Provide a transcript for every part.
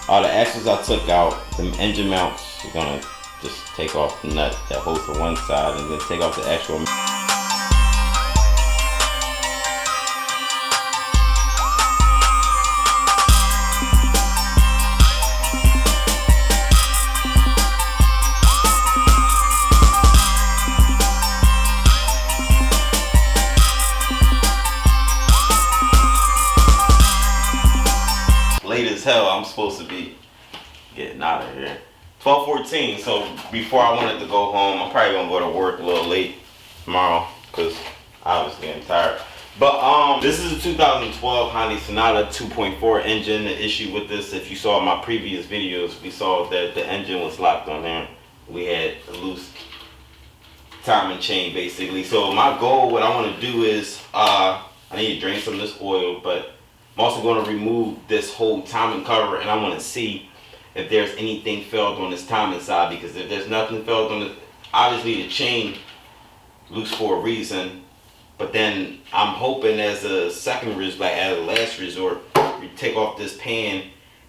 All the axles I took out, the engine mounts, you're gonna just take off the nut that holds to one side and then take off the actual. Late as hell, I'm supposed to be getting out of here. 12:14, so before I wanted to go home, I'm probably gonna go to work a little late tomorrow because obviously I'm tired. But this is a 2012 Hyundai Sonata 2.4 engine. The issue with this, if you saw my previous videos, we saw that the engine was locked on there. We had a loose timing chain basically. So my goal, what I want to do is, I need to drain some of this oil, but I'm also going to remove this whole timing cover, and I want to see if there's anything failed on this timing side, because if there's nothing failed on it, obviously the chain loose for a reason. But then I'm hoping as a second resort, like as a last resort, we take off this pan,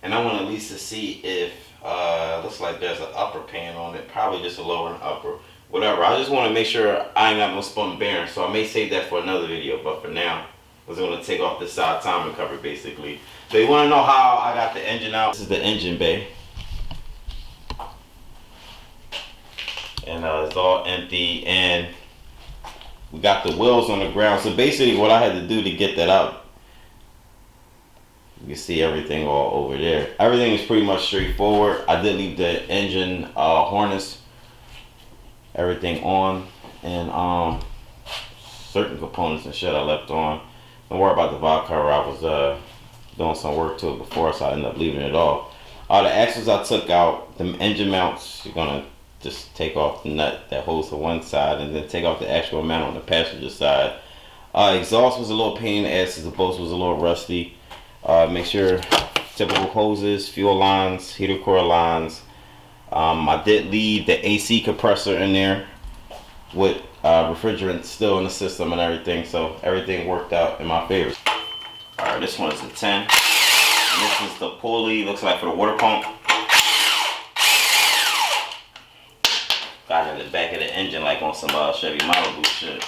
and I want at least to see if looks like there's an upper pan on it, probably just a lower and upper, whatever. I just want to make sure I ain't got no spun bearing, so I may save that for another video. But for now, I was going to take off this side timing cover basically. So you want to know how I got the engine out? This is the engine bay, and it's all empty, and we got the wheels on the ground. So basically what I had to do to get that out, you can see everything all over there. Everything is pretty much straightforward. I did leave the engine harness, everything on, and certain components and shit I left on. Don't worry about the valve cover. I was doing some work to it before, so I ended up leaving it off. All the axles I took out, the engine mounts, you're gonna just take off the nut that holds to one side and then take off the actual mount on the passenger side. Exhaust was a little pain in the ass, the bolts was a little rusty. Make sure typical hoses, fuel lines, heater core lines. I did leave the AC compressor in there with refrigerant still in the system and everything, so everything worked out in my favor. Alright, this one is a 10. And this is the pulley, looks like for the water pump. Got it in the back of the engine like on some Chevy Malibu shit.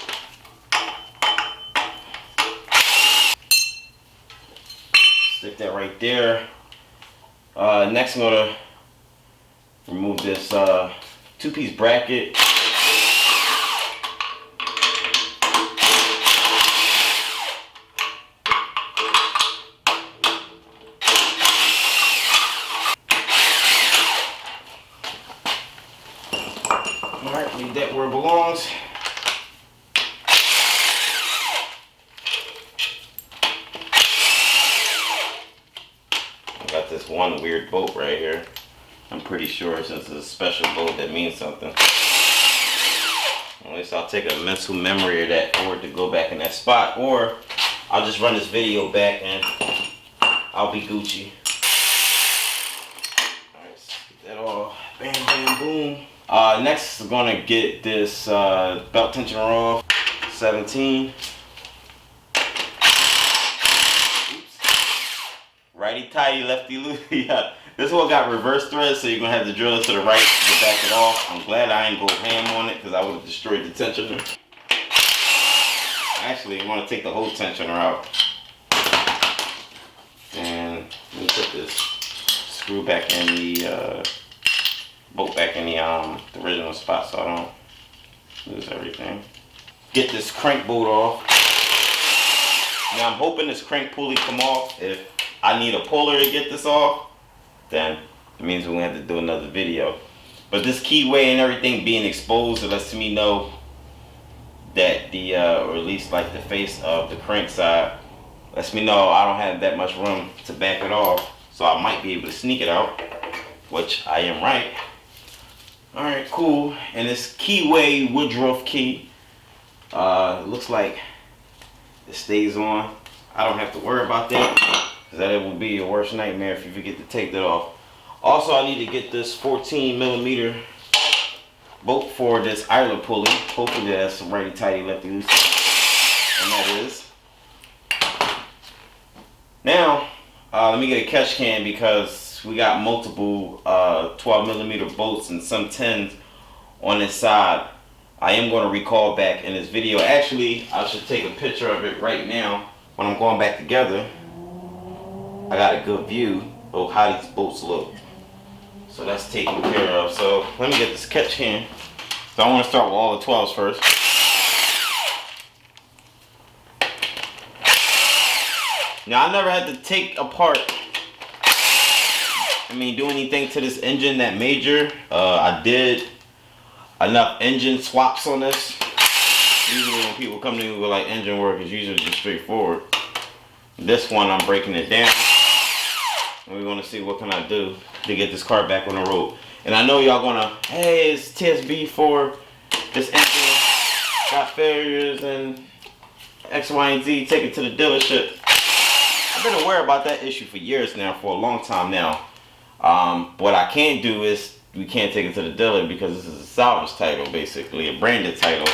Stick that right there. Next I'm gonna remove this two-piece bracket. Alright, leave that where it belongs. I got this one weird bolt right here. I'm pretty sure since it's a special bolt that means something. At least I'll take a mental memory of that for it to go back in that spot, or I'll just run this video back and I'll be Gucci. Alright, get that all bam bam boom. Next, I'm gonna get this belt tensioner off. 17. Oops. Righty tighty, lefty loosey. Yeah. This one got reverse thread, so you're gonna have to drill it to the right to back it off. I'm glad I ain't go ham on it, because I would have destroyed the tensioner. Actually, you want to take the whole tensioner out. And let me put this screw back in the bolt back in the original spot so I don't lose everything. Get this crank bolt off. Now I'm hoping this crank pulley come off. If I need a puller to get this off, then it means we're gonna have to do another video. But this keyway and everything being exposed, it lets me know that the or at least like the face of the crank side lets me know I don't have that much room to back it off, so I might be able to sneak it out, which I am right. Alright, cool. And this keyway Woodruff key, looks like it stays on. I don't have to worry about that, because that will be your worst nightmare if you forget to take that off. Also, I need to get this 14mm bolt for this idler pulley. Hopefully that's some righty tighty lefty loosey, and that is. Now let me get a catch can, because We got multiple 12mm bolts and some 10s on this side. I am going to recall back in this video. Actually, I should take a picture of it right now. When I'm going back together, I got a good view of how these bolts look. So that's taken care of. So let me get this catch here. So I want to start with all the 12s first. Now I never had to take apart, do anything to this engine that major. I did enough engine swaps on this. Usually when people come to me with like engine work, it's usually just straightforward. This one I'm breaking it down. And we're gonna see what can I do to get this car back on the road. And I know y'all gonna, hey, it's TSB for this engine got failures and X, Y, and Z, take it to the dealership. I've been aware about that issue for years now, for a long time now. What I can't do is, we can't take it to the dealer because this is a salvage title, basically, a branded title.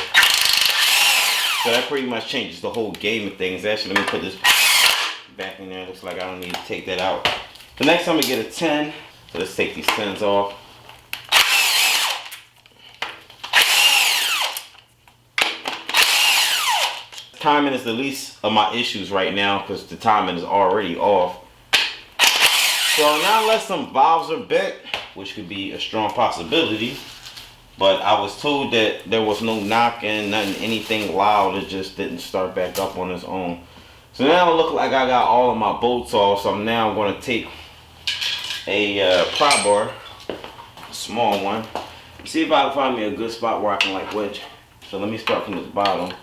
So that pretty much changes the whole game of things. Actually, let me put this back in there. Looks like I don't need to take that out. The next time we get a 10, so let's take these 10s off. Timing is the least of my issues right now because the timing is already off. So now unless some valves are bent, which could be a strong possibility, but I was told that there was no knocking, nothing, anything loud. It just didn't start back up on its own. So now it looks like I got all of my bolts off. So I'm now going to take a pry bar, a small one, see if I can find me a good spot where I can like wedge. So let me start from the bottom.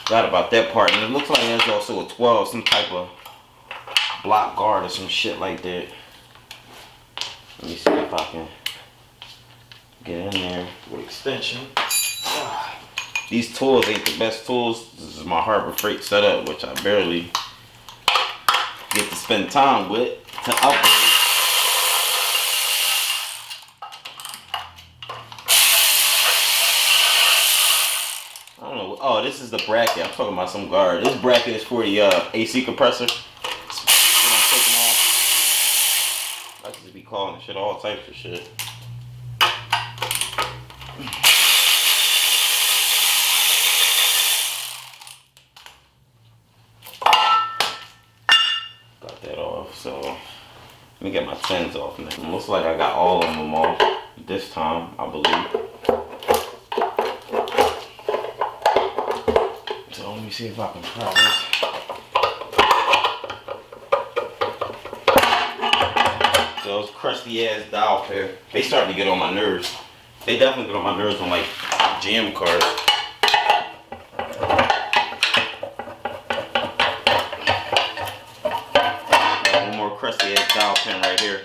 Got about that part, and it looks like there's also a 12, some type of block guard or some shit like that. Let me see if I can get in there with extension. These tools ain't the best tools. This is my Harbor Freight setup, which I barely get to spend time with to upgrade. I don't know. Oh, this is the bracket. I'm talking about some guard. This bracket is for the AC compressor. I just be calling shit all types of shit. Got that off. So let me get my 10s off now. It looks like I got all of them off this time, I believe. So let me see if I can try this. Those crusty ass dial pair, they starting to get on my nerves. They definitely get on my nerves on like GM cars. Got one more crusty ass dial pin right here.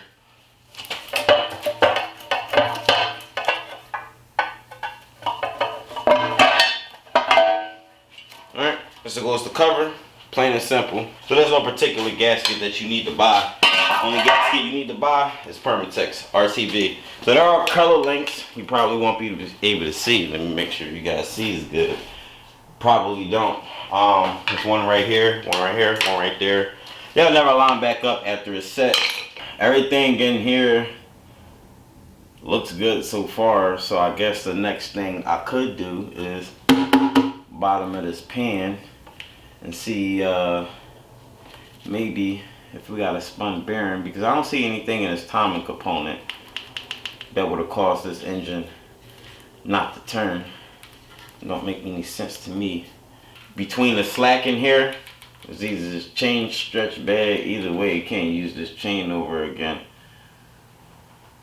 Alright, this goes the cover, plain and simple. So there's no particular gasket that you need to buy. Only gasket you need to buy is Permatex RTB. So there are color links you probably won't be able to see. Let me make sure you guys see is good. Probably don't. There's one right here, one right there. They'll never line back up after it's set. Everything in here looks good so far. So I guess the next thing I could do is bottom of this pan and see maybe if we got a spun bearing, because I don't see anything in this timing component that would have caused this engine not to turn. It don't make any sense to me. Between the slack in here, it's either this chain stretch bad, either way you can't use this chain over again.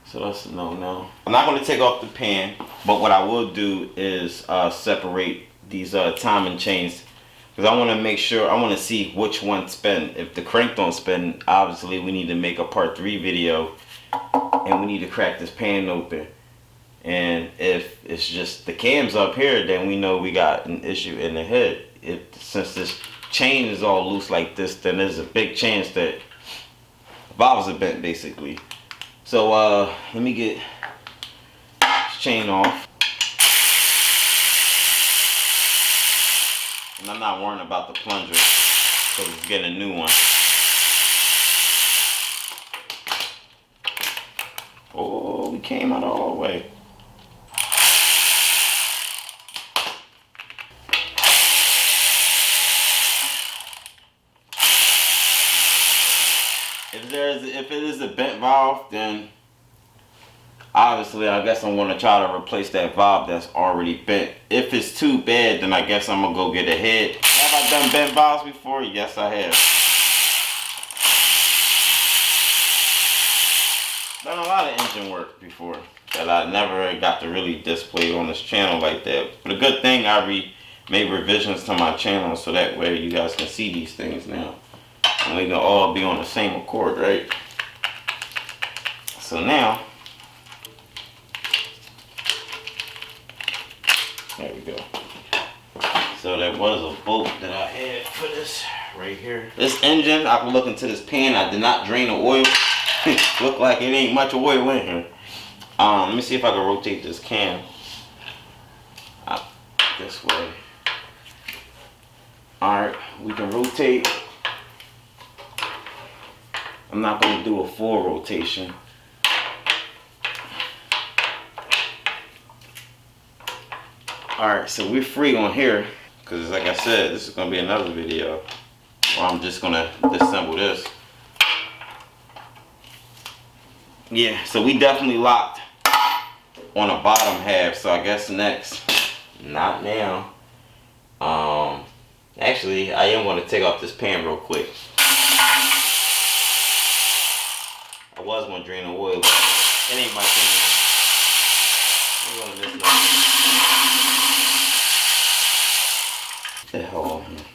So that's a no-no. I'm not going to take off the pan, but what I will do is separate these timing chains. Because I want to make sure, I want to see which one spin. If the crank don't spin, obviously we need to make a part 3 video. And we need to crack this pan open. And if it's just the cams up here, then we know we got an issue in the head. Since this chain is all loose like this, then there's a big chance that valves are bent basically. So let me get this chain off. And I'm not worrying about the plunger, so let's get a new one. it came out all the way. If it is a bent valve, then obviously I guess I'm gonna try to replace that valve that's already bent. If it's too bad, then I guess I'm gonna go get a head. Have I done bent valves before? Yes, I have. Done a lot of engine work before that I never got to really display on this channel like that. But a good thing I made revisions to my channel so that way you guys can see these things now. And we can all be on the same accord, right? So now, there we go. So there was a bolt that I had for this right here. This engine, I can look into this pan. I did not drain the oil. Look like it ain't much oil in here. Let me see if I can rotate this cam this way. Alright, we can rotate. I'm not going to do a full rotation. Alright, so we're free on here. Because like I said, this is going to be another video where I'm just going to disassemble this. Yeah, so we definitely locked on the bottom half. So I guess next, not now. Actually, I am going to take off this pan real quick. I was going to drain the oil, but it ain't much in there. I'm going to miss nothing. What the hell on here?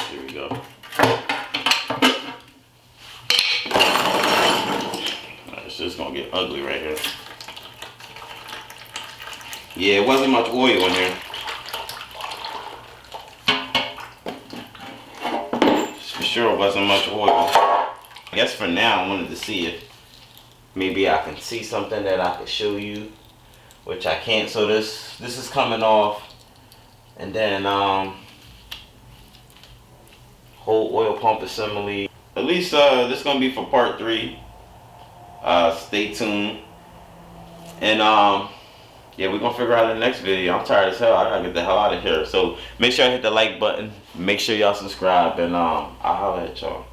There we go. It's just going to get ugly right here. Yeah, it wasn't much oil in here. Sure wasn't much oil. I guess for now I wanted to see if maybe I can see something that I could show you, which I can't. So this is coming off, and then whole oil pump assembly. At least this is gonna be for part 3. Stay tuned, and yeah, we're gonna figure out the next video. I'm tired as hell. I gotta get the hell out of here. So make sure I hit the like button. Make sure y'all subscribe, and I'll holler at y'all.